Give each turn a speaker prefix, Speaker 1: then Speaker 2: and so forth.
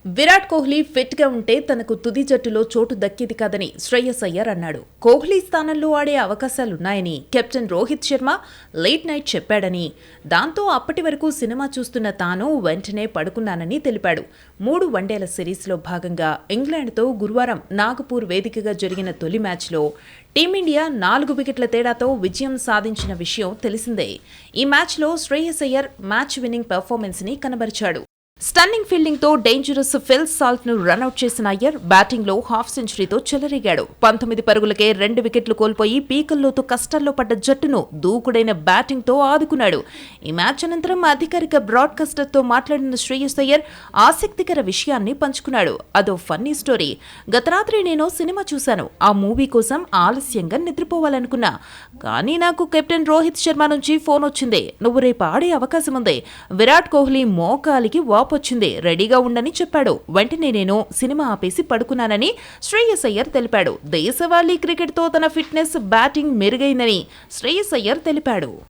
Speaker 1: Virat Kohli fit గా ఉంటే తనకు తుది జట్టులో చోటు దక్కేది కాదని శ్రేయస్ అయ్యర్ అన్నాడు. కోహ్లీ స్థానంలో ఆడే అవకాశాలున్నాయని captain Rohit Sharma late night చెప్పాడని, దాంతో అప్పటి వరకు సినిమా చూస్తున్న తాను వెంటనే పడుకున్నానని తెలిపాడు. 3 వన్డేల సిరీస్లో భాగంగా ఇంగ్లాండ్తో గురువారం నాగపూర్ వేదికగా జరిగిన తొలి మ్యాచ్లో టీమిండియా 4 వికెట్ల తేడాతో విజయం సాధించిన విషయం తెలిసిందే. ఈ మ్యాచ్లో Shreyas Iyer match winning performance ని కనబరిచాడు. స్టన్నింగ్ ఫీల్డింగ్ తో డేంజరస్ ఫిల్ సాల్ట్ ను రన్అట్ చేసిన అయ్యర్ బ్యాటింగ్ లో హాఫ్ సెంచరీతో చెలరేగాడు. 19 పరుగులకే 2 వికెట్లు కోల్పోయి పీకల్లోతు కష్టాల్లో పడ్డ జట్టును దూకుడైన బ్యాటింగ్ తో ఆదుకున్నాడు. ఈ మ్యాచ్ అనంతరం అధికారిక బ్రాడ్కాస్టర్ తో మాట్లాడిన శ్రేయస్ అయ్యర్ ఆసక్తికర విషయాన్ని పంచుకున్నాడు. అదో ఫన్నీ స్టోరీ. గత రాత్రి నేను సినిమా చూశాను. ఆ మూవీ కోసం ఆలస్యంగా నిద్రపోవాలనుకున్నా. కానీ నాకు కెప్టెన్ రోహిత్ శర్మ నుంచి ఫోన్ వచ్చింది. నువ్వు రేపు ఆడే అవకాశం ఉంది. విరాట్ కోహ్లీ మోకాలికి వచ్చింది, రెడీగా ఉండని చెప్పాడు. వెంటనే నేను సినిమా ఆపేసి పడుకున్నానని శ్రేయస్ అయ్యర్ తెలిపాడు. దేశవాళీ క్రికెట్ తో తన ఫిట్నెస్, బ్యాటింగ్ మెరుగైందని శ్రేయస్ అయ్యర్ తెలిపాడు.